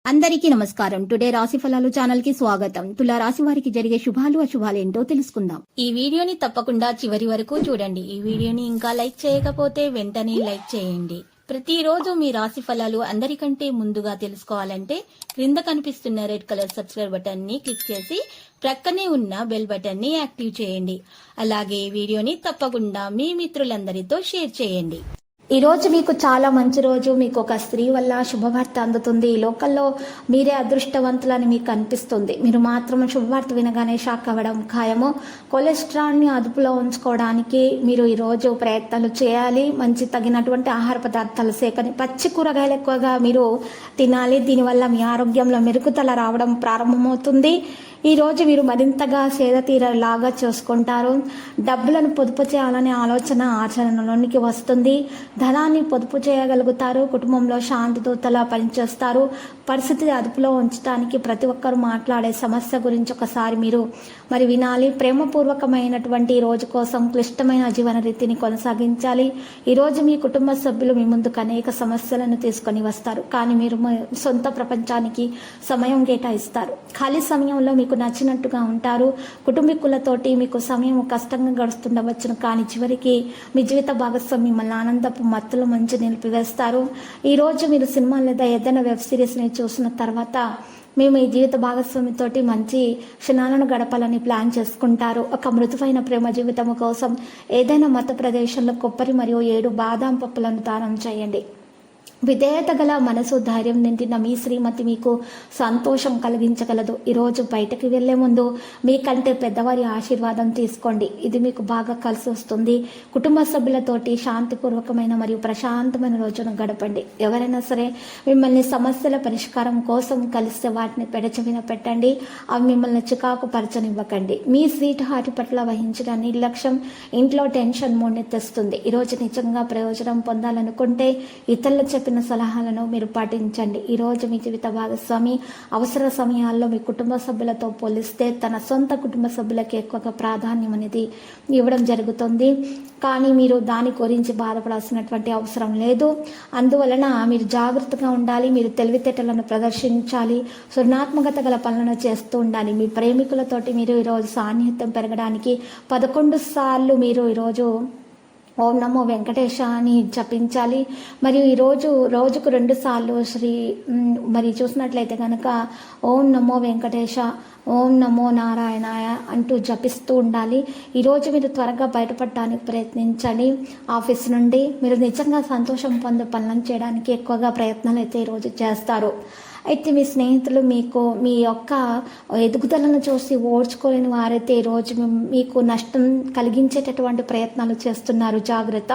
అందరికీ నమస్కారం. టుడే రాశి ఫలాలు ఛానల్ కి స్వాగతం. తులా రాశి వారికి జరిగే శుభాలు అశుభాలు ఏంటో తెలుసుకుందాం. ఈ వీడియోని తప్పకుండా చివరి వరకు చూడండి. ఈ వీడియోని ఇంకా లైక్ చేయకపోతే వెంటనే లైక్ చేయండి. ప్రతిరోజు మీ రాశి ఫలాలు అందరికంటే ముందుగా తెలుసుకోవాలంటే క్రింద కనిపిస్తున్న రెడ్ కలర్ సబ్స్క్రైబ్ బటన్ ని క్లిక్ చేసి ప్రక్కనే ఉన్న బెల్ బటన్ ని యాక్టివ్ చేయండి. అలాగే ఈ వీడియోని తప్పకుండా మీ మిత్రులందరితో షేర్ చేయండి. ఈ రోజు మీకు చాలా మంచి రోజు. మీకు ఒక స్త్రీ వల్ల శుభవార్త అందుతుంది. ఈ లోకల్లో మీరే అదృష్టవంతులని మీకు అనిపిస్తుంది. మీరు మాత్రం శుభవార్త వినగానే షాక్ అవ్వడం ఖాయము. కొలెస్ట్రాల్ని అదుపులో ఉంచుకోవడానికి మీరు ఈరోజు ప్రయత్నాలు చేయాలి. మంచి తగినటువంటి ఆహార పదార్థాలు పచ్చి కూరగాయలు ఎక్కువగా మీరు తినాలి. దీనివల్ల మీ ఆరోగ్యంలో మెరుగుదల రావడం ప్రారంభమవుతుంది. ఈ రోజు మీరు మరింతగా సేద తీరేలాగా చూసుకుంటారు. డబ్బులను పొదుపు చేయాలనే ఆలోచన ఆచరణలోనికి వస్తుంది. ధనాన్ని పొదుపు చేయగలుగుతారు. కుటుంబంలో శాంతి దూతలా పనిచేస్తారు. పరిస్థితి అదుపులో ఉంచడానికి ప్రతి ఒక్కరు మాట్లాడే సమస్య గురించి ఒకసారి మీరు వినాలి. ప్రేమపూర్వకమైనటువంటి రోజు కోసం క్లిష్టమైన జీవన రీతిని కొనసాగించాలి. ఈరోజు మీ కుటుంబ సభ్యులు మీ ముందుకు అనేక సమస్యలను తీసుకొని వస్తారు. కానీ మీరు సొంత ప్రపంచానికి సమయం కేటాయిస్తారు. ఖాళీ సమయంలో మీకు నచ్చినట్టుగా ఉంటారు. కుటుంబీకులతోటి మీకు సమయం కష్టంగా గడుస్తుండవచ్చును. కానీ చివరికి మీ జీవిత భాగస్వామి మిమ్మల్ని ఆనందపు మత్తులో మంచి నిలిపివేస్తారు. ఈరోజు మీరు సినిమా లేదా ఏదైనా వెబ్ సిరీస్ని చూసిన తర్వాత మేము ఈ జీవిత భాగస్వామితోటి మంచి క్షణాలను గడపాలని ప్లాన్ చేసుకుంటారు. ఒక మృదువైన ప్రేమ జీవితం కోసం ఏదైనా మత ప్రదేశంలో కొబ్బరి మరియు 7 బాదాం పప్పులను దానం చేయండి. విధేయత గల మనసు, ధైర్యం నిండిన మీ శ్రీమతి మీకు సంతోషం కలిగించగలదు. ఈరోజు బయటకు వెళ్లే ముందు మీకంటే పెద్దవారి ఆశీర్వాదం తీసుకోండి. ఇది మీకు బాగా కలిసి వస్తుంది. కుటుంబ సభ్యులతోటి శాంతిపూర్వకమైన మరియు ప్రశాంతమైన రోజును గడపండి. ఎవరైనా సరే మిమ్మల్ని సమస్యల పరిష్కారం కోసం కలిస్తే వాటిని పెడచెవిన పెట్టండి. అవి మిమ్మల్ని చికాకు పరచనివ్వకండి. మీ స్వీట్ హార్ట్ పట్ల వహించిన నిర్లక్ష్యం ఇంట్లో టెన్షన్ మూడ్ని తెస్తుంది. ఈరోజు నిజంగా ప్రయోజనం పొందాలనుకుంటే ఇతరులు చెప్పిన సలహాలను మీరు పాటించండి. ఈరోజు మీ జీవిత భాగస్వామి అవసర సమయాల్లో మీ కుటుంబ సభ్యులతో పోలిస్తే తన సొంత కుటుంబ సభ్యులకి ఎక్కువగా ప్రాధాన్యం అనేది ఇవ్వడం జరుగుతుంది. కానీ మీరు దాని గురించి బాధపడాల్సినటువంటి అవసరం లేదు. అందువలన మీరు జాగ్రత్తగా ఉండాలి. మీరు తెలివితేటలను ప్రదర్శించాలి. సృజనాత్మకత గల పనులను చేస్తూ ఉండాలి. మీ ప్రేమికులతోటి మీరు ఈరోజు సాన్నిహిత్యం పెరగడానికి 11 సార్లు మీరు ఈరోజు ఓం నమో వెంకటేశ అని జపించాలి. మరియు ఈరోజు రోజుకు 2 సార్లు చూసినట్లయితే కనుక ఓం నమో వెంకటేశ, ఓం నమో నారాయణాయ అంటూ జపిస్తూ ఉండాలి. ఈరోజు మీరు త్వరగా బయటపడడానికి ప్రయత్నించండి. ఆఫీస్ నుండి మీరు నిజంగా సంతోషం పొందే పనులను చేయడానికి ఎక్కువగా ప్రయత్నాలు అయితే ఈరోజు చేస్తారు. అయితే మీ స్నేహితులు మీ యొక్క ఎదుగుదలను చూసి ఓర్చుకోలేని వారైతే ఈరోజు మీకు నష్టం కలిగించేటటువంటి ప్రయత్నాలు చేస్తున్నారు. జాగ్రత్త.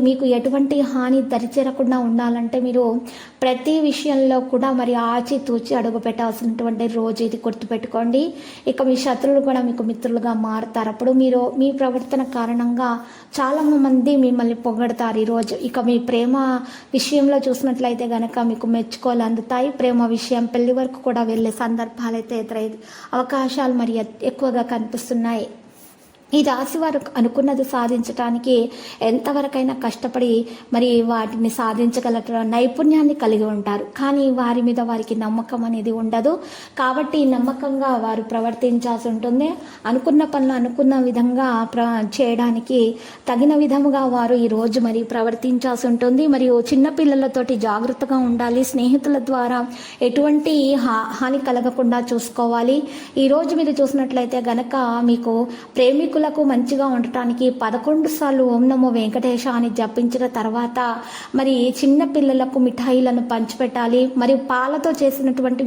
మీకు ఎటువంటి హాని దరిచేరకుండా ఉండాలంటే మీరు ప్రతి విషయంలో కూడా ఆచితూచి అడుగు పెట్టాల్సినటువంటి రోజు ఇది గుర్తుపెట్టుకోండి. ఇక మీ శత్రువులు కూడా మీకు మిత్రులుగా మారుతారు. అప్పుడు మీరు మీ ప్రవర్తన కారణంగా చాలా మంది మిమ్మల్ని పొగడతారు ఈరోజు. ఇక మీ ప్రేమ విషయంలో చూసినట్లయితే కనుక మీకు మెచ్చుకోలు అందుతాయి. ప్రేమ విషయం పెళ్లి వరకు కూడా వెళ్ళే సందర్భాలైతే ఎదురయ్యే అవకాశాలు ఎక్కువగా కనిపిస్తున్నాయి. ఈ రాశి వారు అనుకున్నది సాధించడానికి ఎంతవరకైనా కష్టపడి వాటిని సాధించగల నైపుణ్యాన్ని కలిగి ఉంటారు. కానీ వారి మీద వారికి నమ్మకం అనేది ఉండదు. కాబట్టి నమ్మకంగా వారు ప్రవర్తించాల్సి ఉంటుంది. అనుకున్న పనులు అనుకున్న విధంగా చేయడానికి తగిన విధముగా వారు ఈరోజు ప్రవర్తించాల్సి ఉంటుంది. మరియు చిన్నపిల్లలతోటి జాగ్రత్తగా ఉండాలి. స్నేహితుల ద్వారా ఎటువంటి హాని కలగకుండా చూసుకోవాలి. ఈరోజు మీరు చూసినట్లయితే గనక మీకు ప్రేమికులకు మంచిగా ఉండటానికి 11 సార్లు ఓం నమో వెంకటేశ అని జపించిన తర్వాత చిన్న పిల్లలకు మిఠాయిలను పంచిపెట్టాలి. మరియు పాలతో చేసినటువంటి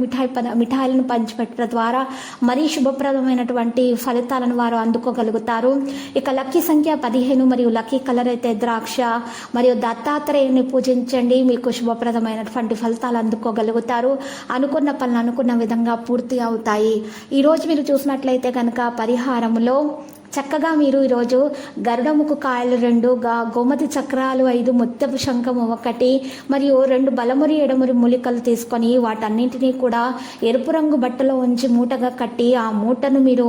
మిఠాయిలను పంచిపెట్టడం ద్వారా శుభప్రదమైనటువంటి ఫలితాలను వారు అందుకోగలుగుతారు. ఇక లక్కీ సంఖ్య 15 మరియు లక్కీ కలర్ అయితే ద్రాక్ష. మరియు దత్తాత్రేయుని పూజించండి. మీకు శుభప్రదమైనటువంటి ఫలితాలు అందుకోగలుగుతారు. అనుకున్న పనులు అనుకున్న విధంగా పూర్తి అవుతాయి. ఈరోజు మీరు చూసినట్లయితే కనుక పరిహారములో చక్కగా మీరు ఈరోజు గరుడముఖ కాయలు 2, గోమతి చక్రాలు 5, ముత్యపు శంఖం 1 మరియు 2 బలమురి ఎడమురి మూలికలు తీసుకొని వాటన్నింటినీ కూడా ఎరుపు రంగు బట్టలో ఉంచి మూటగా కట్టి ఆ మూటను మీరు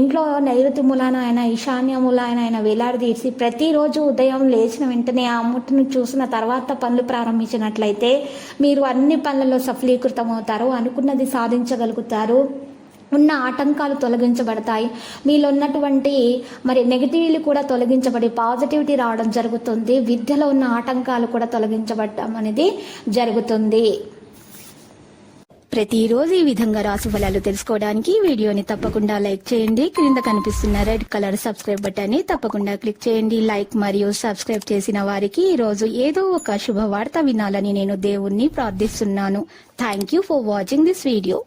ఇంట్లో నైరుతి మూలాన అయినా ఈశాన్య మూలాన అయినా వేలాడదీసి ప్రతిరోజు ఉదయం లేచిన వెంటనే ఆ మూటను చూసిన తర్వాత పనులు ప్రారంభించినట్లయితే మీరు అన్ని పనులలో సఫలీకృతం అవుతారు, అనుకున్నది సాధించగలుగుతారు, ఉన్న ఆటంకాలు తొలగించబడతాయి, మీలో ఉన్నటువంటి నెగిటివిటీ కూడా తొలగించబడి పాజిటివిటీ రావడం జరుగుతుంది, విద్యలో ఉన్న ఆటంకాలు కూడా తొలగించబడడం అనేది జరుగుతుంది. ప్రతిరోజు ఈ విధంగా రాశి ఫలాలు తెలుసుకోవడానికి వీడియోని తప్పకుండా లైక్ చేయండి. క్రింద కనిపిస్తున్న రెడ్ కలర్ సబ్స్క్రైబ్ బటన్ ని తప్పకుండా క్లిక్ చేయండి. లైక్ మరియు సబ్స్క్రైబ్ చేసిన వారికి ఈ రోజు ఏదో ఒక శుభవార్త వినాలని నేను దేవుణ్ణి ప్రార్థిస్తున్నాను. Thank you for watching this video.